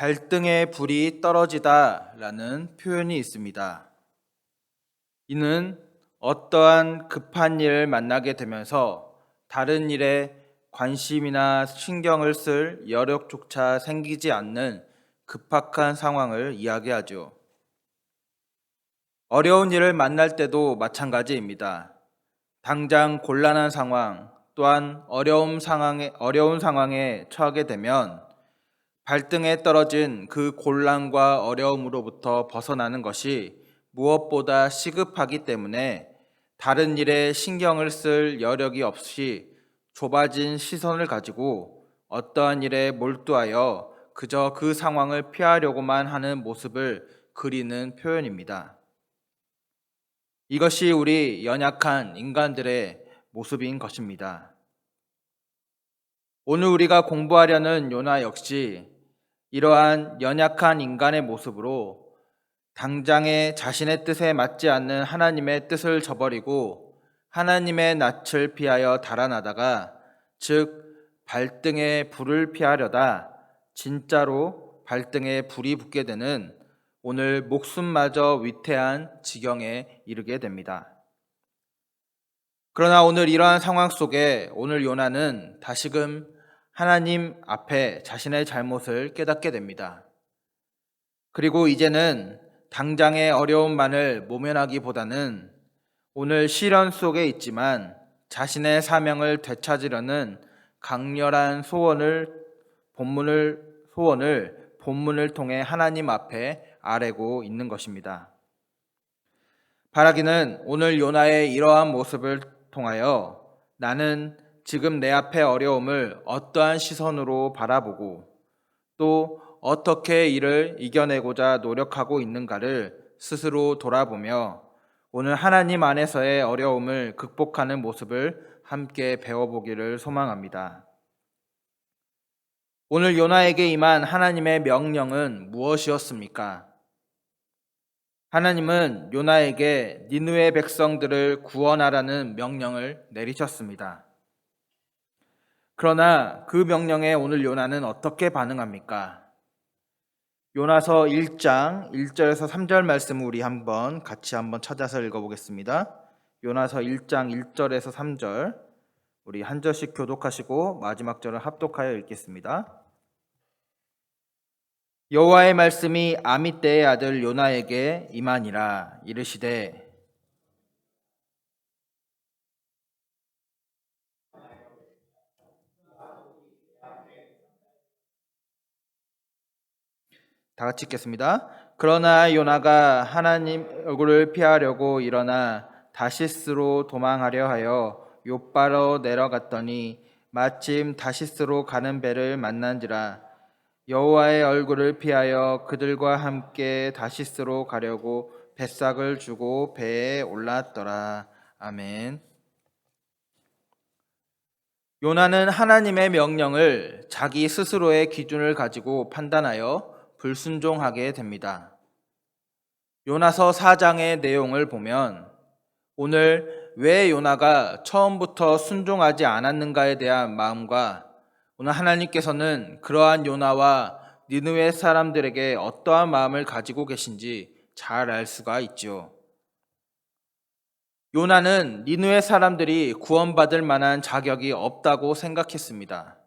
발등에 불이 떨어지다 라는 표현이 있습니다. 이는 어떠한 급한 일을 만나게 되면서 다른 일에 관심이나 신경을 쓸 여력조차 생기지 않는 급박한 상황을 이야기하죠. 어려운 일을 만날 때도 마찬가지입니다. 당장 곤란한 상황 또한 어려운 상황에 처하게 되면 발등에 떨어진 그 곤란과 어려움으로부터 벗어나는 것이 무엇보다 시급하기 때문에 다른 일에 신경을 쓸 여력이 없이 좁아진 시선을 가지고 어떠한 일에 몰두하여 그저 그 상황을 피하려고만 하는 모습을 그리는 표현입니다. 이것이 우리 연약한 인간들의 모습인 것입니다. 오늘 우리가 공부하려는 요나 역시 이러한 연약한 인간의 모습으로 당장의 자신의 뜻에 맞지 않는 하나님의 뜻을 저버리고 하나님의 낯을 피하여 달아나다가 즉 발등에 불을 피하려다 진짜로 발등에 불이 붙게 되는 오늘 목숨마저 위태한 지경에 이르게 됩니다. 그러나 오늘 이러한 상황 속에 오늘 요나는 다시금 하나님 앞에 자신의 잘못을 깨닫게 됩니다. 그리고 이제는 당장의 어려움만을 모면하기보다는 오늘 시련 속에 있지만 자신의 사명을 되찾으려는 강렬한 본문을 통해 하나님 앞에 아뢰고 있는 것입니다. 바라기는 오늘 요나의 이러한 모습을 통하여 나는 지금 내 앞의 어려움을 어떠한 시선으로 바라보고 또 어떻게 이를 이겨내고자 노력하고 있는가를 스스로 돌아보며 오늘 하나님 안에서의 어려움을 극복하는 모습을 함께 배워보기를 소망합니다. 오늘 요나에게 임한 하나님의 명령은 무엇이었습니까? 하나님은 요나에게 니느웨 백성들을 구원하라는 명령을 내리셨습니다. 그러나 그 명령에 오늘 요나는 어떻게 반응합니까? 요나서 1장 1절에서 3절 말씀을 우리 같이 찾아서 읽어보겠습니다. 요나서 1장 1절에서 3절 우리 한 절씩 교독하시고 마지막 절을 합독하여 읽겠습니다. 여호와의 말씀이 아미떼의 아들 요나에게 임하니라. 이르시되 다 같이 읽겠습니다. 그러나 요나가 하나님 얼굴을 피하려고 일어나 다시스로 도망하려 하여 욥바로 내려갔더니 마침 다시스로 가는 배를 만난지라. 여호와의 얼굴을 피하여 그들과 함께 다시스로 가려고 뱃삭을 주고 배에 올랐더라. 아멘. 요나는 하나님의 명령을 자기 스스로의 기준을 가지고 판단하여 불순종하게 됩니다. 요나서 4장의 내용을 보면 오늘 왜 요나가 처음부터 순종하지 않았는가에 대한 마음과 오늘 하나님께서는 그러한 요나와 니느웨 사람들에게 어떠한 마음을 가지고 계신지 잘 알 수가 있죠. 요나는 니느웨 사람들이 구원받을 만한 자격이 없다고 생각했습니다.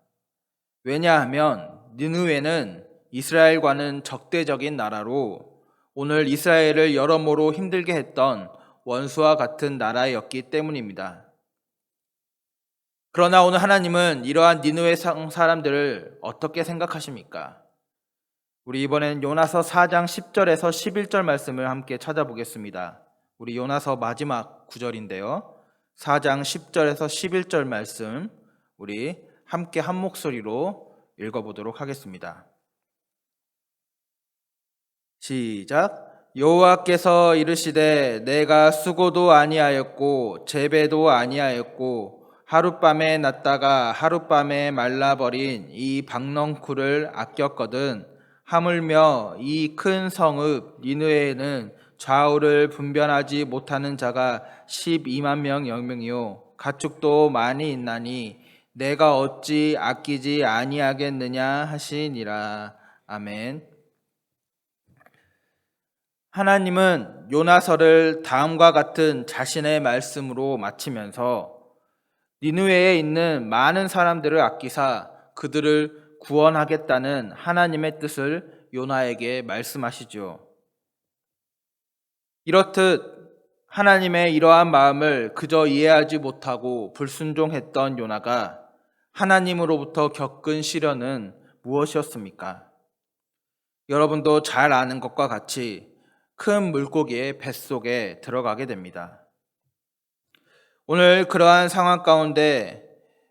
왜냐하면 니느웨는 이스라엘과는 적대적인 나라로 오늘 이스라엘을 여러모로 힘들게 했던 원수와 같은 나라였기 때문입니다. 그러나 오늘 하나님은 이러한 니느웨 사람들을 어떻게 생각하십니까? 우리 이번엔 요나서 4장 10절에서 11절 말씀을 함께 찾아보겠습니다. 우리 요나서 마지막 구절인데요. 4장 10절에서 11절 말씀 우리 함께 한 목소리로 읽어보도록 하겠습니다. 시작. 여호와께서 이르시되 내가 수고도 아니하였고 재배도 아니하였고 하룻밤에 났다가 하룻밤에 말라버린 이 박넝쿨을 아꼈거든 하물며 이 큰 성읍 니느웨에는 좌우를 분별하지 못하는 자가 12만 명이요 가축도 많이 있나니 내가 어찌 아끼지 아니하겠느냐 하시니라. 아멘. 하나님은 요나서를 다음과 같은 자신의 말씀으로 마치면서 니느웨에 있는 많은 사람들을 아끼사 그들을 구원하겠다는 하나님의 뜻을 요나에게 말씀하시죠. 이렇듯 하나님의 이러한 마음을 그저 이해하지 못하고 불순종했던 요나가 하나님으로부터 겪은 시련은 무엇이었습니까? 여러분도 잘 아는 것과 같이 큰 물고기의 뱃속에 들어가게 됩니다. 오늘 그러한 상황 가운데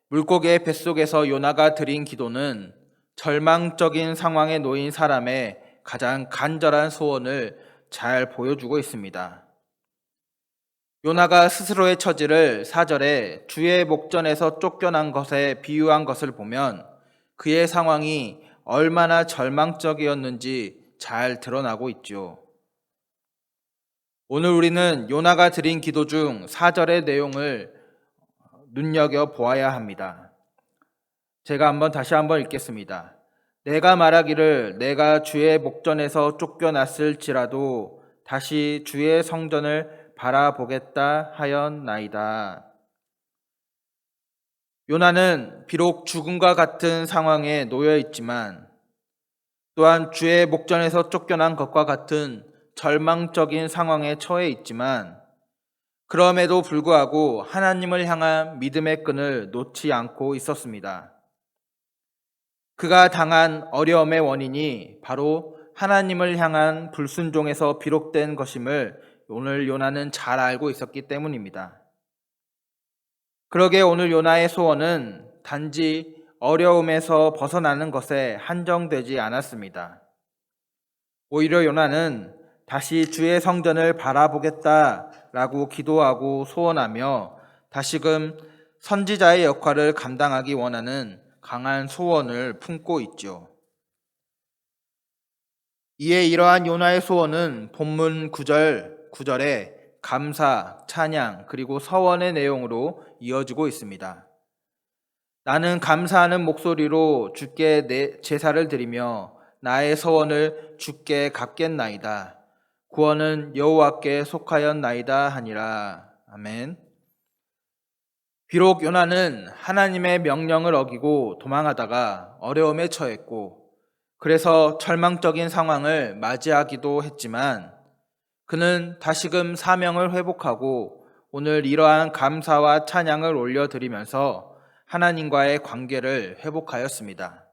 물고기의 뱃속에서 요나가 드린 기도는 절망적인 상황에 놓인 사람의 가장 간절한 소원을 잘 보여주고 있습니다. 요나가 스스로의 처지를 4절에 주의 목전에서 쫓겨난 것에 비유한 것을 보면 그의 상황이 얼마나 절망적이었는지 잘 드러나고 있죠. 오늘 우리는 요나가 드린 기도 중 4절의 내용을 눈여겨 보아야 합니다. 제가 다시 한번 읽겠습니다. 내가 말하기를 내가 주의 목전에서 쫓겨났을지라도 다시 주의 성전을 바라보겠다 하였나이다. 요나는 비록 죽음과 같은 상황에 놓여 있지만 또한 주의 목전에서 쫓겨난 것과 같은 절망적인 상황에 처해 있지만 그럼에도 불구하고 하나님을 향한 믿음의 끈을 놓지 않고 있었습니다. 그가 당한 어려움의 원인이 바로 하나님을 향한 불순종에서 비롯된 것임을 오늘 요나는 잘 알고 있었기 때문입니다. 그러게 오늘 요나의 소원은 단지 어려움에서 벗어나는 것에 한정되지 않았습니다. 오히려 요나는 다시 주의 성전을 바라보겠다라고 기도하고 소원하며 다시금 선지자의 역할을 감당하기 원하는 강한 소원을 품고 있죠. 이에 이러한 요나의 소원은 본문 9절에 감사, 찬양, 그리고 서원의 내용으로 이어지고 있습니다. 나는 감사하는 목소리로 주께 내 제사를 드리며 나의 서원을 주께 갚겠나이다. 구원은 여호와께 속하였나이다 하니라. 아멘. 비록 요나는 하나님의 명령을 어기고 도망하다가 어려움에 처했고 그래서 절망적인 상황을 맞이하기도 했지만 그는 다시금 사명을 회복하고 오늘 이러한 감사와 찬양을 올려드리면서 하나님과의 관계를 회복하였습니다.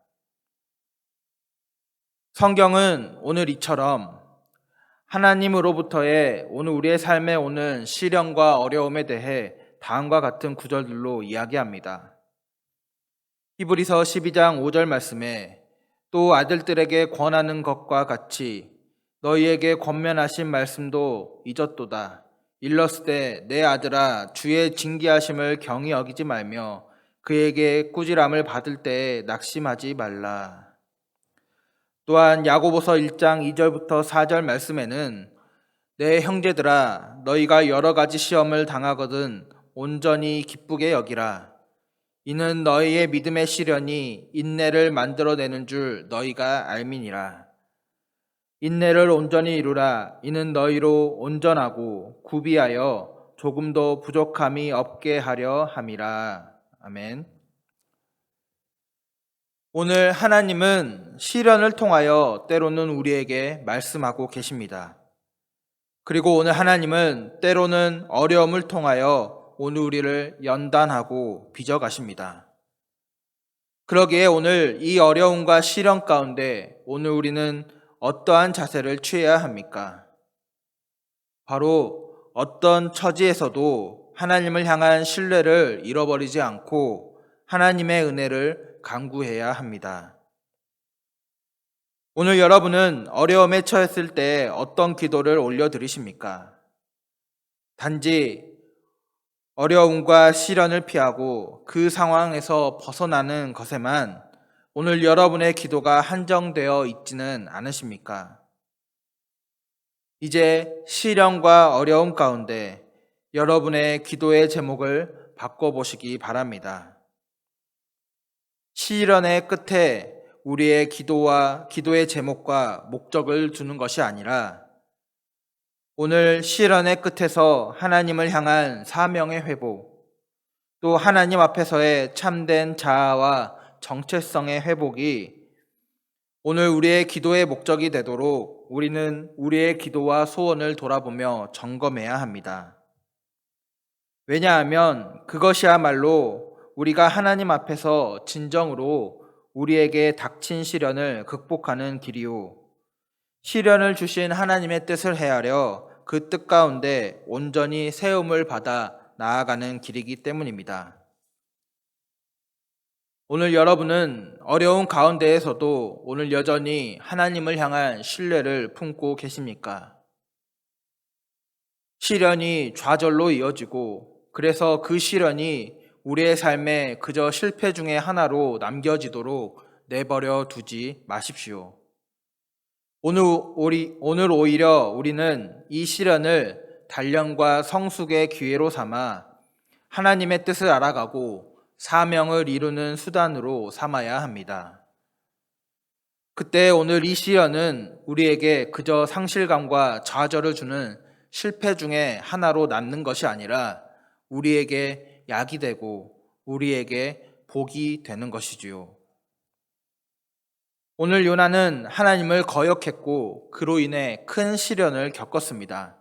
성경은 오늘 이처럼 하나님으로부터의 오늘 우리의 삶에 오는 시련과 어려움에 대해 다음과 같은 구절들로 이야기합니다. 히브리서 12장 5절 말씀에 또 아들들에게 권하는 것과 같이 너희에게 권면하신 말씀도 잊었도다. 일렀으되 내 아들아 주의 징계하심을 경히 여기지 말며 그에게 꾸지람을 받을 때에 낙심하지 말라. 또한 야고보서 1장 2절부터 4절 말씀에는 내 형제들아 너희가 여러 가지 시험을 당하거든 온전히 기쁘게 여기라. 이는 너희의 믿음의 시련이 인내를 만들어내는 줄 너희가 알미니라. 인내를 온전히 이루라. 이는 너희로 온전하고 구비하여 조금도 부족함이 없게 하려 함이라. 아멘. 오늘 하나님은 시련을 통하여 때로는 우리에게 말씀하고 계십니다. 그리고 오늘 하나님은 때로는 어려움을 통하여 오늘 우리를 연단하고 빚어가십니다. 그러기에 오늘 이 어려움과 시련 가운데 오늘 우리는 어떠한 자세를 취해야 합니까? 바로 어떤 처지에서도 하나님을 향한 신뢰를 잃어버리지 않고 하나님의 은혜를 간구해야 합니다. 오늘 여러분은 어려움에 처했을 때 어떤 기도를 올려드리십니까? 단지 어려움과 시련을 피하고 그 상황에서 벗어나는 것에만 오늘 여러분의 기도가 한정되어 있지는 않으십니까? 이제 시련과 어려움 가운데 여러분의 기도의 제목을 바꿔보시기 바랍니다. 시련의 끝에 우리의 기도와 기도의 제목과 목적을 두는 것이 아니라 오늘 시련의 끝에서 하나님을 향한 사명의 회복, 또 하나님 앞에서의 참된 자아와 정체성의 회복이 오늘 우리의 기도의 목적이 되도록 우리는 우리의 기도와 소원을 돌아보며 점검해야 합니다. 왜냐하면 그것이야말로 우리가 하나님 앞에서 진정으로 우리에게 닥친 시련을 극복하는 길이요. 시련을 주신 하나님의 뜻을 헤아려 그 뜻 가운데 온전히 세움을 받아 나아가는 길이기 때문입니다. 오늘 여러분은 어려운 가운데에서도 오늘 여전히 하나님을 향한 신뢰를 품고 계십니까? 시련이 좌절로 이어지고 그래서 그 시련이 우리의 삶에 그저 실패 중의 하나로 남겨지도록 내버려 두지 마십시오. 오늘 오히려 우리는 이 시련을 단련과 성숙의 기회로 삼아 하나님의 뜻을 알아가고 사명을 이루는 수단으로 삼아야 합니다. 그때 오늘 이 시련은 우리에게 그저 상실감과 좌절을 주는 실패 중에 하나로 남는 것이 아니라 우리에게 약이 되고 우리에게 복이 되는 것이지요. 오늘 요나는 하나님을 거역했고 그로 인해 큰 시련을 겪었습니다.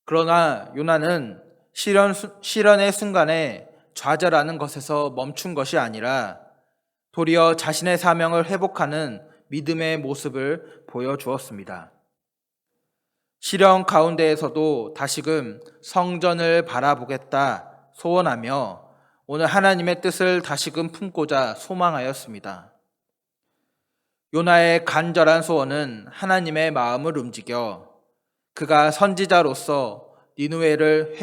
그러나 요나는 시련의 순간에 좌절하는 것에서 멈춘 것이 아니라 도리어 자신의 사명을 회복하는 믿음의 모습을 보여주었습니다. 시련 가운데에서도 다시금 성전을 바라보겠다 소원하며 오늘 하나님의 뜻을 다시금 품고자 소망하였습니다. 요나의 간절한 소원은 하나님의 마음을 움직여 그가 선지자로서 니느웨를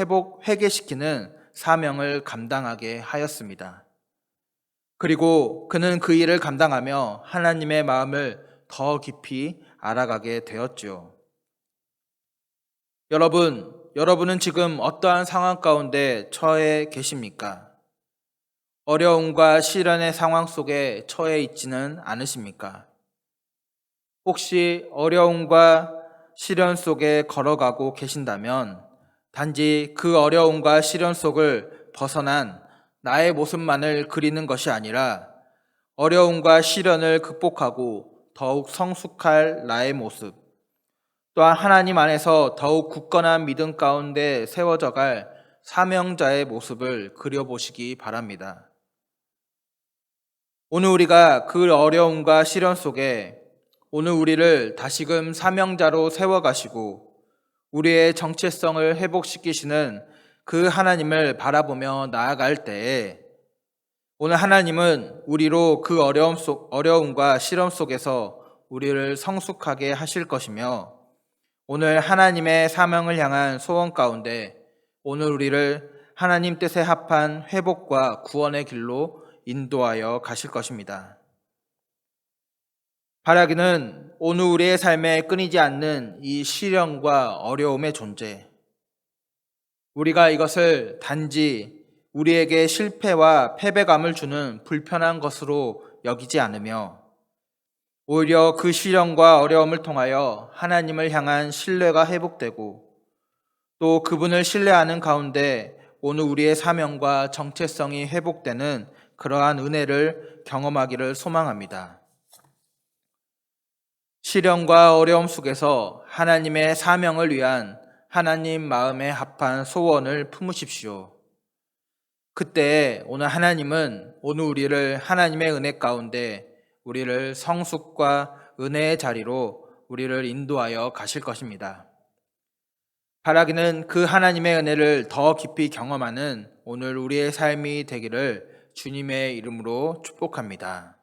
회개시키는 사명을 감당하게 하였습니다. 그리고 그는 그 일을 감당하며 하나님의 마음을 더 깊이 알아가게 되었지요. 여러분은 지금 어떠한 상황 가운데 처해 계십니까? 어려움과 시련의 상황 속에 처해 있지는 않으십니까? 혹시 어려움과 시련 속에 걸어가고 계신다면 단지 그 어려움과 시련 속을 벗어난 나의 모습만을 그리는 것이 아니라 어려움과 시련을 극복하고 더욱 성숙할 나의 모습, 또한 하나님 안에서 더욱 굳건한 믿음 가운데 세워져 갈 사명자의 모습을 그려보시기 바랍니다. 오늘 우리가 그 어려움과 시련 속에 오늘 우리를 다시금 사명자로 세워가시고 우리의 정체성을 회복시키시는 그 하나님을 바라보며 나아갈 때에 오늘 하나님은 우리로 그 어려움과 시련 속에서 우리를 성숙하게 하실 것이며 오늘 하나님의 사명을 향한 소원 가운데 오늘 우리를 하나님 뜻에 합한 회복과 구원의 길로 인도하여 가실 것입니다. 바라기는 오늘 우리의 삶에 끊이지 않는 이 시련과 어려움의 존재, 우리가 이것을 단지 우리에게 실패와 패배감을 주는 불편한 것으로 여기지 않으며 오히려 그 시련과 어려움을 통하여 하나님을 향한 신뢰가 회복되고 또 그분을 신뢰하는 가운데 오늘 우리의 사명과 정체성이 회복되는 그러한 은혜를 경험하기를 소망합니다. 시련과 어려움 속에서 하나님의 사명을 위한 하나님 마음에 합한 소원을 품으십시오. 그때 오늘 하나님은 오늘 우리를 하나님의 은혜 가운데 우리를 성숙과 은혜의 자리로 우리를 인도하여 가실 것입니다. 바라기는 그 하나님의 은혜를 더 깊이 경험하는 오늘 우리의 삶이 되기를 주님의 이름으로 축복합니다.